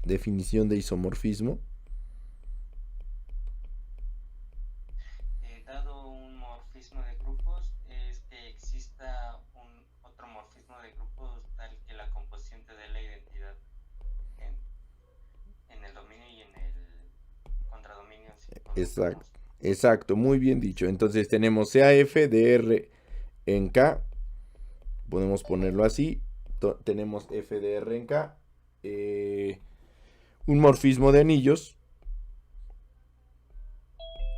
definición de isomorfismo. Dado un morfismo de grupos, es que exista un otro morfismo de grupos tal que la composición te dé la identidad en, en el dominio y en el contradominio si Exacto, conmutamos. exacto, muy bien dicho. Entonces tenemos CAF de R en K, podemos ponerlo así. Tenemos F de R en K, un morfismo de anillos,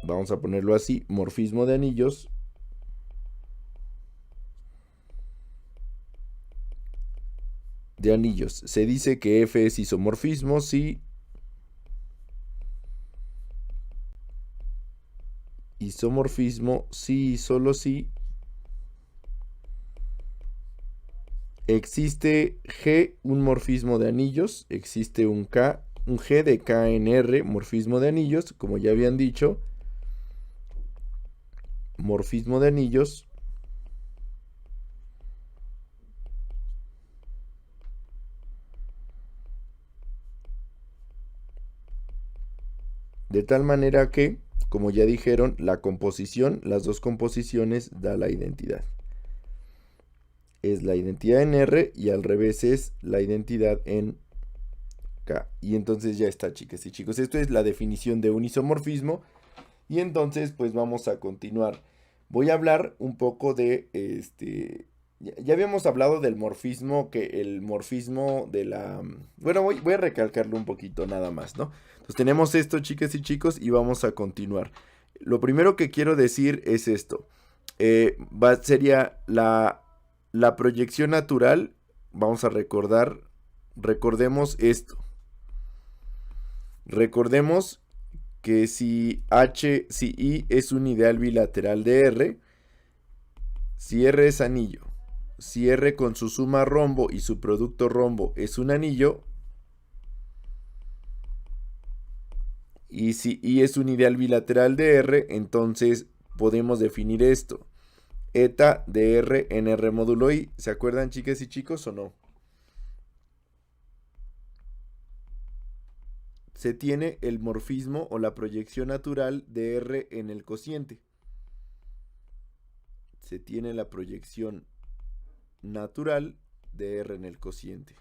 vamos a ponerlo así, morfismo de anillos. De anillos. Se dice que F es isomorfismo si isomorfismo si y solo si existe G, un morfismo de anillos, existe un K, un G de K en R, morfismo de anillos, como ya habían dicho, morfismo de anillos, de tal manera que, como ya dijeron, la composición, las dos composiciones da la identidad. Es la identidad en R y al revés es la identidad en K. Y entonces ya está, chicas y chicos. Esto es la definición de un isomorfismo. Y entonces, pues vamos a continuar. Voy a hablar un poco de Ya habíamos hablado del morfismo, que el morfismo de la. Bueno, voy a recalcarlo un poquito nada más, ¿no? Entonces tenemos esto, chicas y chicos, y vamos a continuar. Lo primero que quiero decir es esto. Sería la proyección natural. Vamos a recordemos esto. Recordemos que si I es un ideal bilateral de R, si R es anillo, si R con su suma rombo y su producto rombo es un anillo, y si I es un ideal bilateral de R, entonces podemos definir esto. Eta de R en R módulo I. ¿Se acuerdan, chicas y chicos, o no? Se tiene el morfismo o la proyección natural de R en el cociente. Se tiene la proyección natural de R en el cociente.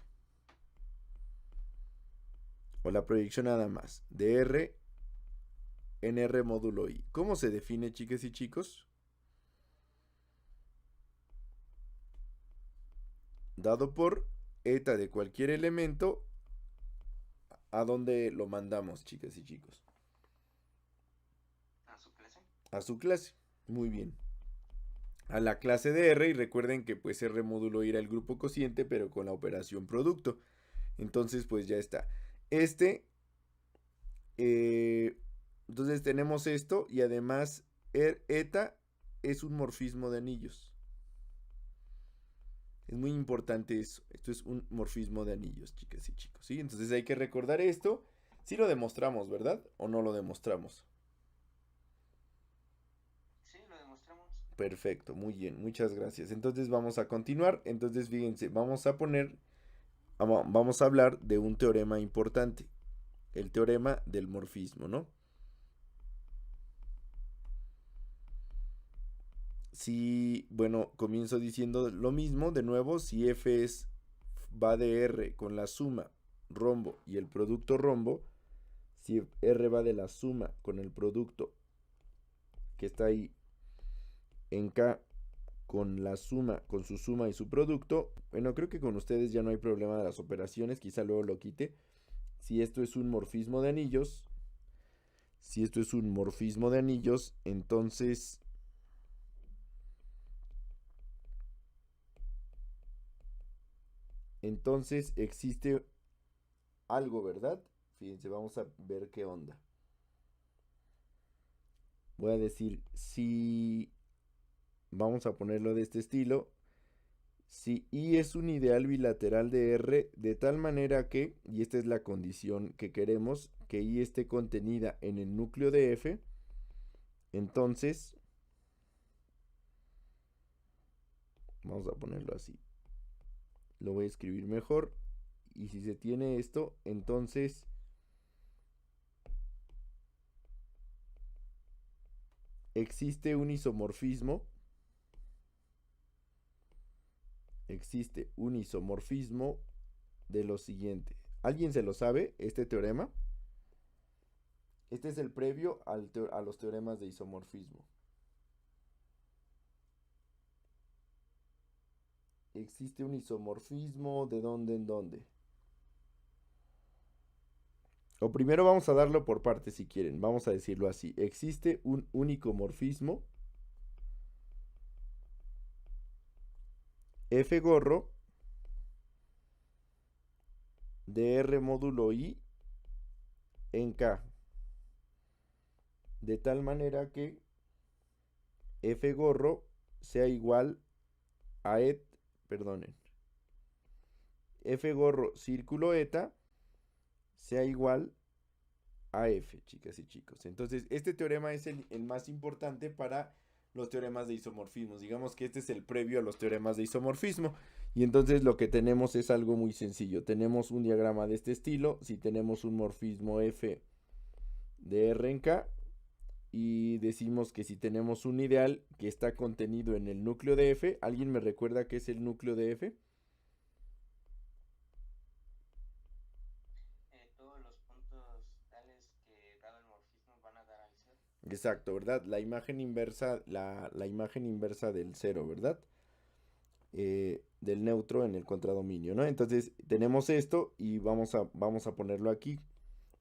O la proyección nada más de R en R módulo I. ¿Cómo se define, chicas y chicos? Dado por eta de cualquier elemento, ¿a dónde lo mandamos, chicas y chicos? A su clase. A su clase. Muy bien. A la clase de R, y recuerden que pues R módulo I era el grupo cociente, pero con la operación producto. Entonces pues ya está. Este, eh, entonces tenemos esto y además eta es un morfismo de anillos. Es muy importante eso. Esto es un morfismo de anillos, chicas y chicos. ¿Sí? Entonces hay que recordar esto. Si lo demostramos, ¿verdad? ¿O no lo demostramos? Sí, lo demostramos. Perfecto, muy bien, muchas gracias. Entonces vamos a continuar. Entonces fíjense, vamos a hablar de un teorema importante. El teorema del morfismo, ¿no? Si, bueno, comienzo diciendo lo mismo, de nuevo, si va de R con la suma rombo y el producto rombo, si R va de la suma con el producto que está ahí en K con la suma, con su suma y su producto, bueno, creo que con ustedes ya no hay problema de las operaciones, quizá luego lo quite. Si esto es un morfismo de anillos, si esto es un morfismo de anillos, entonces existe algo, ¿verdad? Fíjense, vamos a ver qué onda. Voy a decir si vamos a ponerlo de este estilo. Si I es un ideal bilateral de R de tal manera que, y esta es la condición que queremos, que I esté contenida en el núcleo de F, entonces, vamos a ponerlo así, lo voy a escribir mejor, y si se tiene esto, entonces existe un isomorfismo. Existe un isomorfismo de lo siguiente. ¿Alguien se lo sabe, este teorema? Este es el previo a los teoremas de isomorfismo. Existe un isomorfismo, ¿de dónde en dónde? O primero vamos a darlo por partes si quieren. Vamos a decirlo así. Existe un único morfismo F gorro de R módulo I en K. De tal manera que F gorro sea igual a F gorro círculo eta sea igual a F, chicas y chicos. Entonces, este teorema es el más importante para los teoremas de isomorfismo. Digamos que este es el previo a los teoremas de isomorfismo. Y entonces lo que tenemos es algo muy sencillo. Tenemos un diagrama de este estilo. Si tenemos un morfismo F de R en K, y decimos que si tenemos un ideal que está contenido en el núcleo de F, ¿alguien me recuerda qué es el núcleo de F? Todos los puntos tales que dado el morfismo van a dar al cero. Exacto, ¿verdad? La imagen inversa, la imagen inversa del cero, ¿verdad? Del neutro en el contradominio, ¿no? Entonces tenemos esto y vamos a ponerlo aquí.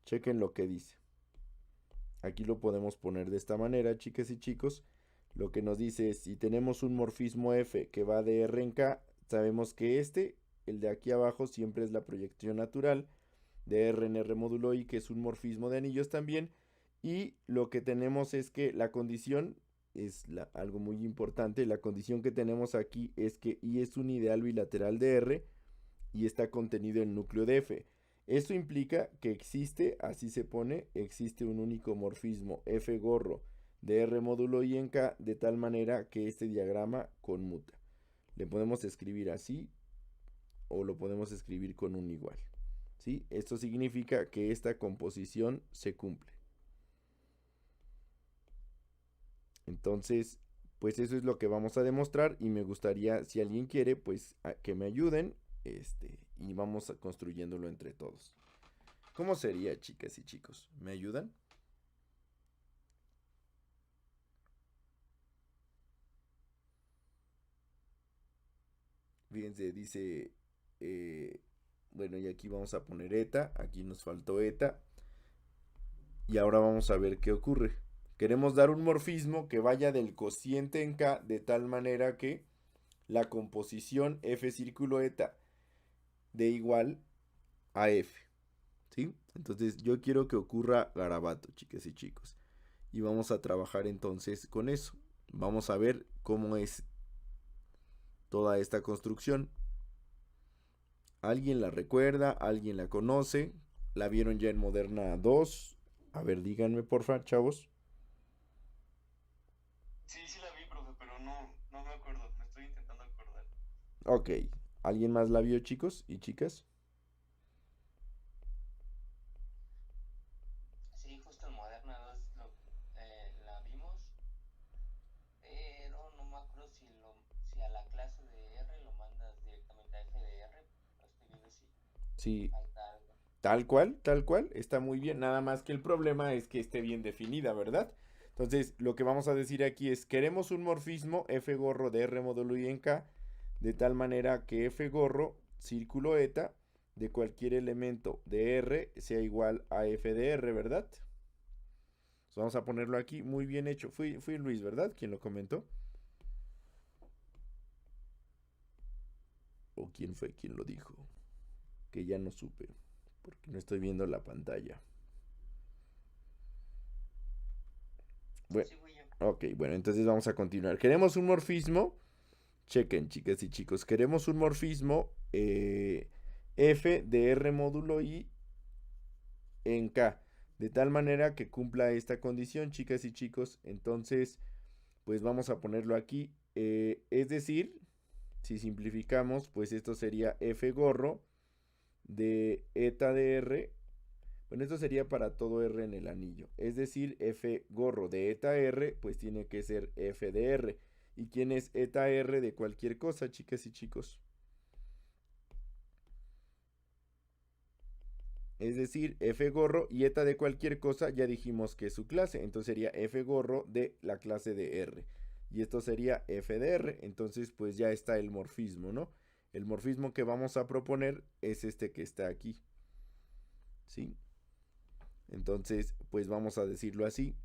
Chequen lo que dice. Aquí lo podemos poner de esta manera, chicas y chicos. Lo que nos dice es, si tenemos un morfismo F que va de R en K, sabemos que el de aquí abajo, siempre es la proyección natural de R en R módulo I, que es un morfismo de anillos también. Y lo que tenemos es que la condición, algo muy importante, la condición que tenemos aquí es que I es un ideal bilateral de R y está contenido en el núcleo de F. Esto implica que así se pone, existe un único morfismo F gorro de R módulo I en K, de tal manera que este diagrama conmuta. Le podemos escribir así o lo podemos escribir con un igual. ¿Sí? Esto significa que esta composición se cumple. Entonces, pues eso es lo que vamos a demostrar y me gustaría, si alguien quiere, pues que me ayuden y vamos construyéndolo entre todos. ¿Cómo sería, chicas y chicos? ¿Me ayudan? Fíjense, dice, bueno, y aquí vamos a poner eta, aquí nos faltó eta, y ahora vamos a ver qué ocurre. Queremos dar un morfismo que vaya del cociente en K de tal manera que la composición F círculo eta de igual a F. ¿Sí? Entonces yo quiero que ocurra garabato, chicas y chicos. Y vamos a trabajar entonces con eso. Vamos a ver cómo es toda esta construcción. ¿Alguien la recuerda? ¿Alguien la conoce? ¿La vieron ya en Moderna 2? A ver, díganme porfa, chavos. Sí, sí la vi, profe, pero no me acuerdo. Me estoy intentando acordar. Ok. ¿Alguien más la vio, chicos y chicas? Sí, justo en Moderna 2 la vimos, pero no me acuerdo si a la clase de R lo mandas directamente a F de R. Lo estoy viendo si Sí. falta algo. Tal cual, está muy bien. Nada más que el problema es que esté bien definida, ¿verdad? Entonces, lo que vamos a decir aquí es, queremos un morfismo F gorro de R módulo I en K, de tal manera que F gorro, círculo eta, de cualquier elemento de R sea igual a F de R, ¿verdad? Entonces, vamos a ponerlo aquí, muy bien hecho. Fui Luis, ¿verdad? Quien lo comentó. ¿O quién fue quien lo dijo? Que ya no supe, porque no estoy viendo la pantalla. Bueno, Sí, fui yo. ok, bueno, entonces vamos a continuar. Queremos un morfismo. Chequen, chicas y chicos. Queremos un morfismo F de R módulo I en K. De tal manera que cumpla esta condición, chicas y chicos. Entonces, pues vamos a ponerlo aquí. Es decir, si simplificamos, pues esto sería F gorro de eta de R. Bueno, esto sería para todo R en el anillo. Es decir, F gorro de eta R, pues tiene que ser F de R. ¿Y quién es eta R de cualquier cosa, chicas y chicos? Es decir, F gorro y eta de cualquier cosa ya dijimos que es su clase. Entonces sería F gorro de la clase de R. Y esto sería F de R. Entonces pues ya está el morfismo, ¿no? El morfismo que vamos a proponer es este que está aquí. ¿Sí? Entonces pues vamos a decirlo así.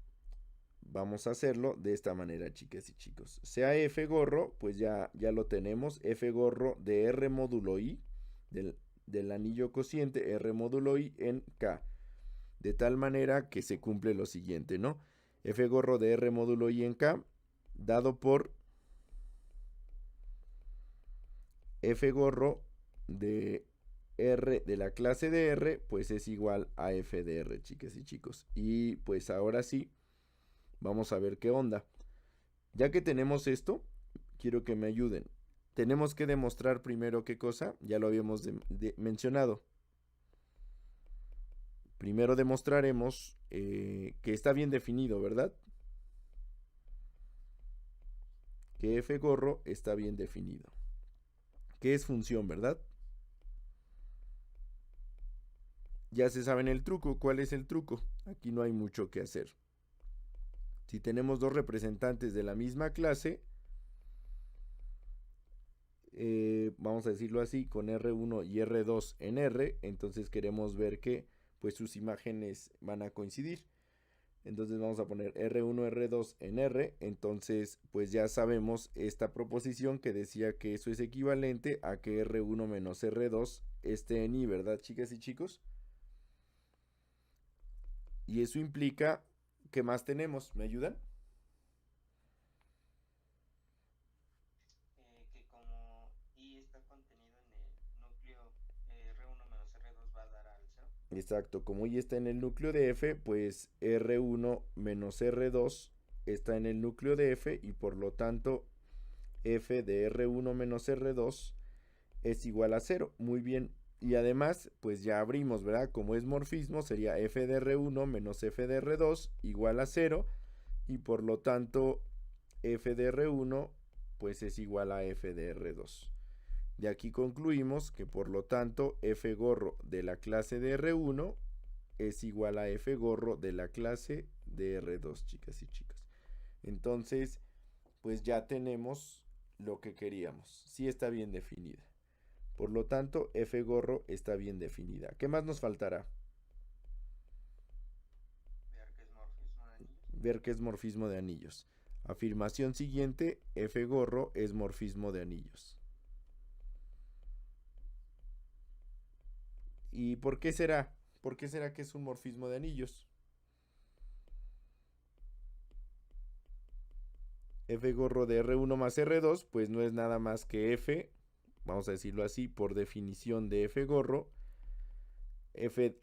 Vamos a hacerlo de esta manera, chicas y chicos. Sea F gorro, pues ya lo tenemos. F gorro de R módulo I, del anillo cociente R módulo I en K. De tal manera que se cumple lo siguiente, ¿no? F gorro de R módulo I en K, dado por F gorro de R de la clase de R, pues es igual a F de R, chicas y chicos. Y pues ahora sí, vamos a ver qué onda. Ya que tenemos esto, quiero que me ayuden. Tenemos que demostrar primero qué cosa, ya lo habíamos mencionado. Primero demostraremos que está bien definido, ¿verdad? Que F gorro está bien definido. ¿Qué es función, verdad? Ya se saben el truco. ¿Cuál es el truco? Aquí no hay mucho que hacer. Si tenemos dos representantes de la misma clase, vamos a decirlo así, con R1 y R2 en R, entonces queremos ver que pues sus imágenes van a coincidir. Entonces vamos a poner R1, R2 en R. Entonces pues ya sabemos esta proposición que decía que eso es equivalente a que R1 menos R2 esté en I, ¿verdad, chicas y chicos? Y eso implica, ¿qué más tenemos? ¿Me ayudan? Que como I está contenido en el núcleo, R1 menos R2 va a dar al 0. Exacto, como Y está en el núcleo de F, pues R1 menos R2 está en el núcleo de F y por lo tanto F de R1 menos R2 es igual a 0. Muy bien. Y además, pues ya abrimos, ¿verdad? Como es morfismo, sería F de R1 menos F de R2 igual a 0. Y por lo tanto, F de R1 pues es igual a F de R2. De aquí concluimos que por lo tanto F gorro de la clase de R1 es igual a F gorro de la clase de R2, chicas y chicos. Entonces, pues ya tenemos lo que queríamos. Sí está bien definida. Por lo tanto, F gorro está bien definida. ¿Qué más nos faltará? Ver que es morfismo de anillos. Ver qué es morfismo de anillos. Afirmación siguiente, F gorro es morfismo de anillos. ¿Y por qué será? ¿Por qué será que es un morfismo de anillos? F gorro de R1 más R2, pues no es nada más que F, vamos a decirlo así, por definición de F gorro.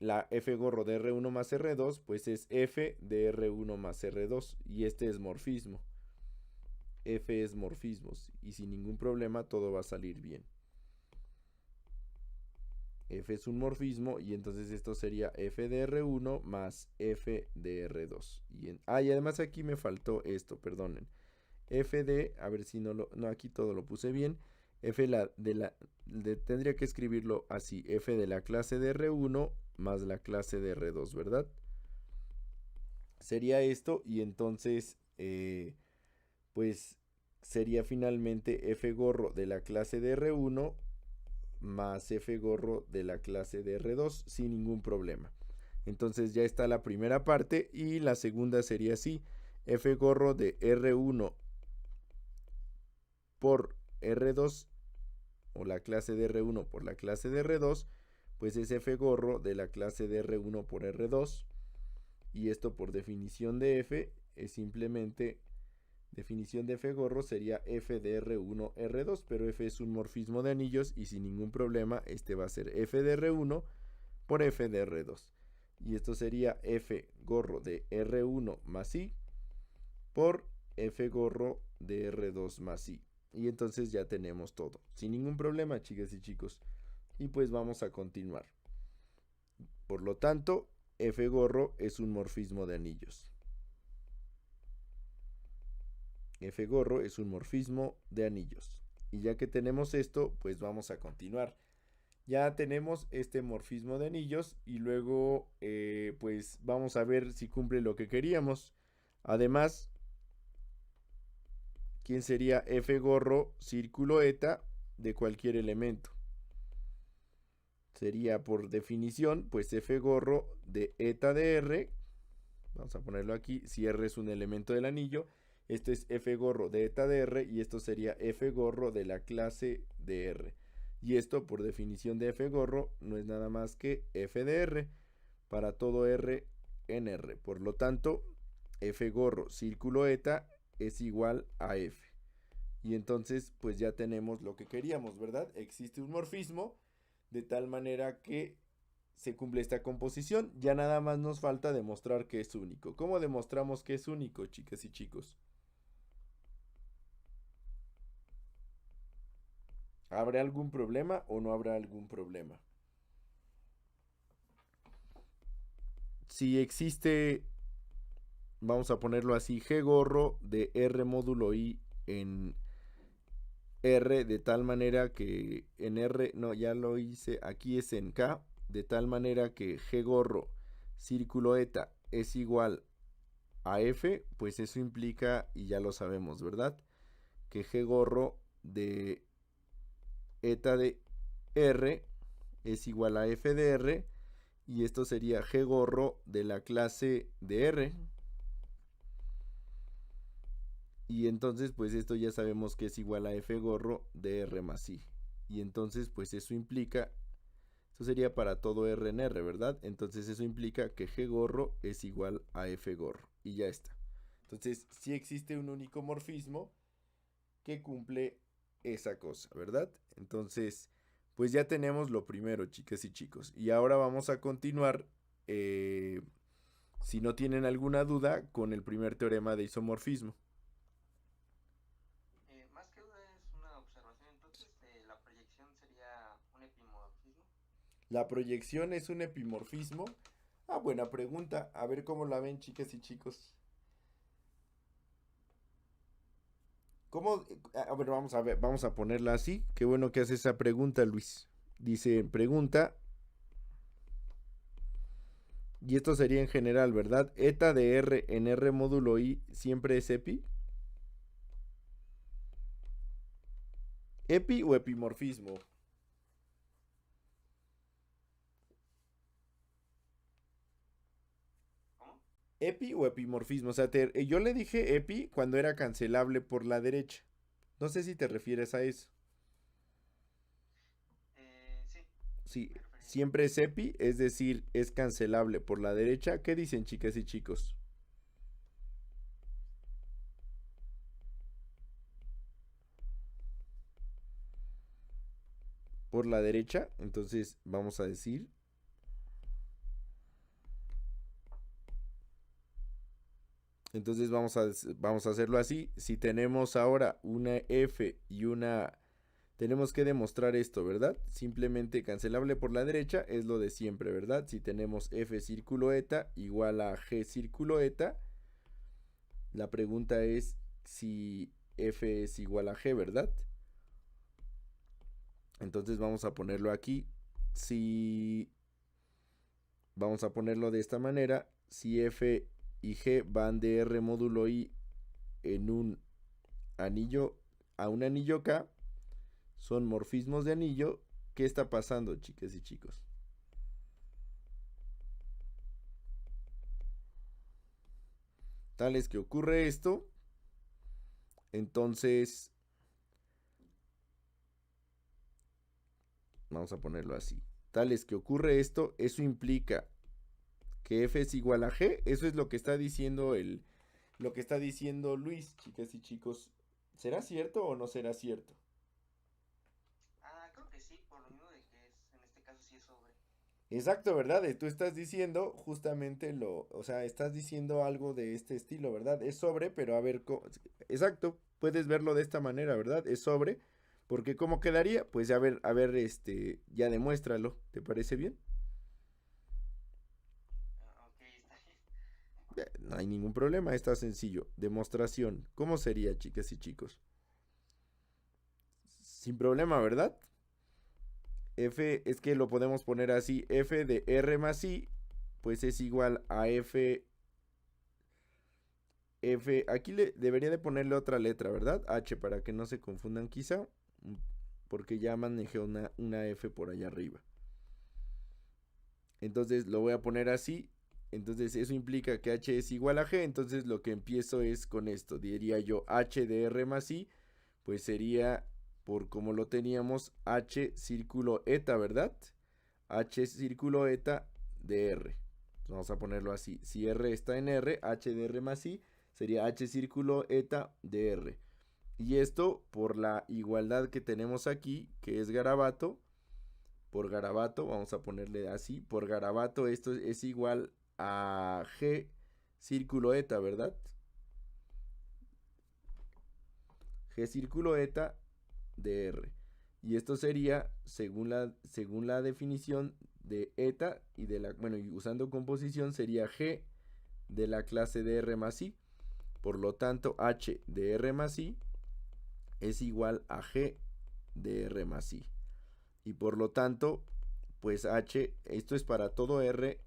La F gorro de R1 más R2, pues es F de R1 más R2. Y este es morfismo. F es morfismos. Y sin ningún problema todo va a salir bien. F es un morfismo y entonces esto sería F de R1 más F de R2. Y además aquí me faltó esto, perdonen. F de, a ver si no aquí todo lo puse bien. F tendría que escribirlo así, F de la clase de R1 más la clase de R2, ¿verdad? Sería esto y entonces, pues sería finalmente F gorro de la clase de R1 más F gorro de la clase de R2 sin ningún problema. Entonces ya está la primera parte y la segunda sería así, F gorro de R1 por R2 o la clase de R1 por la clase de R2, pues es F gorro de la clase de R1 por R2 y esto por definición de F es simplemente definición de F gorro sería F de R1 R2, pero F es un morfismo de anillos y sin ningún problema este va a ser F de R1 por F de R2 y esto sería F gorro de R1 más I por F gorro de R2 más I. Y entonces ya tenemos todo. Sin ningún problema, chicas y chicos. Y pues vamos a continuar. Por lo tanto, F gorro es un morfismo de anillos. F gorro es un morfismo de anillos. Y ya que tenemos esto, pues vamos a continuar. Ya tenemos este morfismo de anillos y luego pues vamos a ver si cumple lo que queríamos. Además, ¿quién sería F gorro círculo eta de cualquier elemento? Sería por definición pues F gorro de eta de R. Vamos a ponerlo aquí. Si R es un elemento del anillo, este es F gorro de eta de R y esto sería F gorro de la clase de R. Y esto por definición de F gorro no es nada más que F de R para todo R en R. Por lo tanto, F gorro círculo eta es igual a F. Y entonces pues ya tenemos lo que queríamos, ¿verdad? Existe un morfismo de tal manera que se cumple esta composición. Ya nada más nos falta demostrar que es único. ¿Cómo demostramos que es único, chicas y chicos? ¿Habrá algún problema o no habrá algún problema? Si existe, vamos a ponerlo así, G gorro de R módulo I en R de tal manera que en R, no, ya lo hice, aquí es en K, de tal manera que G gorro círculo eta es igual a F, pues eso implica, y ya lo sabemos, ¿verdad? Que G gorro de eta de R es igual a F de R, y esto sería G gorro de la clase de R. Y entonces pues esto ya sabemos que es igual a F gorro de R más I. Y entonces pues eso implica, esto sería para todo R en R, ¿verdad? Entonces eso implica que G gorro es igual a F gorro. Y ya está. Entonces sí existe un único morfismo que cumple esa cosa, ¿verdad? Entonces pues ya tenemos lo primero, chicas y chicos. Y ahora vamos a continuar, si no tienen alguna duda, con el primer teorema de isomorfismo. Más que duda es una observación, entonces la proyección sería un epimorfismo. ¿La proyección es un epimorfismo? Ah, buena pregunta. A ver cómo la ven, chicas y chicos. ¿Cómo? A ver, vamos a ponerla así. Qué bueno que hace esa pregunta, Luis. Dice, pregunta. Y esto sería en general, ¿verdad? Eta de R en R módulo I siempre es epi. ¿Epi o epimorfismo? ¿Cómo? ¿Epi o epimorfismo? O sea, yo le dije epi cuando era cancelable por la derecha. No sé si te refieres a eso. Sí, Sí, me refería a eso. siempre es epi, es decir, es cancelable por la derecha. ¿Qué dicen, chicas y chicos? Por la derecha, entonces vamos a decir, entonces vamos a hacerlo así. Si tenemos ahora una F y una, tenemos que demostrar esto, ¿verdad? Simplemente cancelable por la derecha es lo de siempre, ¿verdad? Si tenemos F círculo eta igual a G círculo eta, la pregunta es si F es igual a G, ¿verdad? Entonces vamos a ponerlo aquí. Si vamos a ponerlo de esta manera, si F y G van de R módulo I en un anillo a un anillo K, son morfismos de anillo. ¿Qué está pasando, chicas y chicos? Tal es que ocurre esto, entonces vamos a ponerlo así. Tal es que ocurre esto, eso implica que F es igual a G. Eso es lo que está diciendo lo que está diciendo Luis, chicas y chicos. ¿Será cierto o no será cierto? Creo que sí, por lo mismo de que es, en este caso sí es sobre. Exacto, ¿verdad? Tú estás diciendo justamente o sea, estás diciendo algo de este estilo, ¿verdad? Es sobre, pero a ver, exacto, puedes verlo de esta manera, ¿verdad? Es sobre, Porque ¿cómo quedaría? Pues a ver, ya demuéstralo. ¿Te parece bien? Ok, está bien. No hay ningún problema, está sencillo. Demostración. ¿Cómo sería, chicas y chicos? Sin problema, ¿verdad? F es que lo podemos poner así. F de R más I, pues es igual a F, aquí debería de ponerle otra letra, ¿verdad? H para que no se confundan quizá, porque ya manejé una F por allá arriba. Entonces lo voy a poner así. Entonces eso implica que H es igual a G. Entonces lo que empiezo es con esto. Diría yo H de R más I, pues sería, por como lo teníamos, H círculo eta, ¿verdad? H círculo eta de R. Vamos a ponerlo así. Si R está en R, H de R más I sería H círculo eta de R. Y esto por la igualdad que tenemos aquí, que es garabato. Por garabato, vamos a ponerle así. Por garabato esto es igual a G círculo eta, ¿verdad? G círculo eta de R. Y esto sería, según la definición de eta y y usando composición, sería G de la clase de R más I. Por lo tanto, H de R más I es igual a G de R más I. Y por lo tanto, pues H, esto es para todo R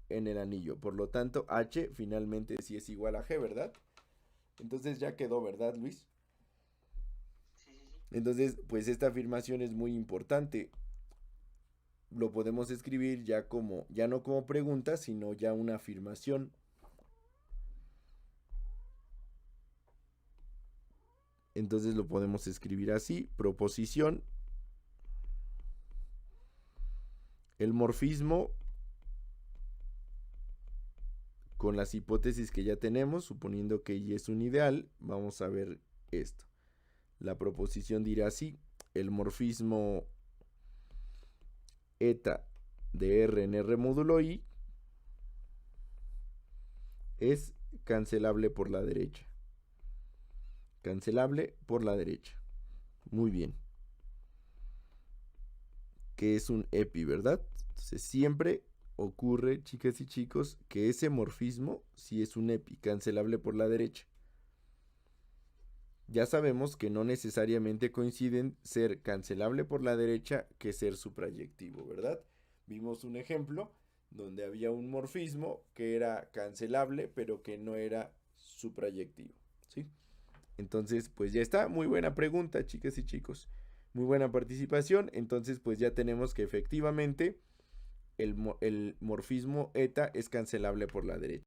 en el anillo. Por lo tanto, H finalmente sí es igual a G, ¿verdad? Entonces ya quedó, ¿verdad, Luis? Sí, sí, sí. Entonces, pues esta afirmación es muy importante. Lo podemos escribir ya no como pregunta, sino ya una afirmación. Entonces lo podemos escribir así, proposición. El morfismo con las hipótesis que ya tenemos, suponiendo que Y es un ideal, vamos a ver esto. La proposición dirá así, el morfismo eta de R en R módulo I es cancelable por la derecha. Cancelable por la derecha. Muy bien. Que es un epi, ¿verdad? Entonces siempre ocurre, chicas y chicos, que ese morfismo sí es un epi, cancelable por la derecha. Ya sabemos que no necesariamente coinciden ser cancelable por la derecha que ser suprayectivo, ¿verdad? Vimos un ejemplo donde había un morfismo que era cancelable, pero que no era suprayectivo, ¿sí? Entonces, pues ya está. Muy buena pregunta, chicas y chicos. Muy buena participación. Entonces, pues ya tenemos que efectivamente el morfismo eta es cancelable por la derecha.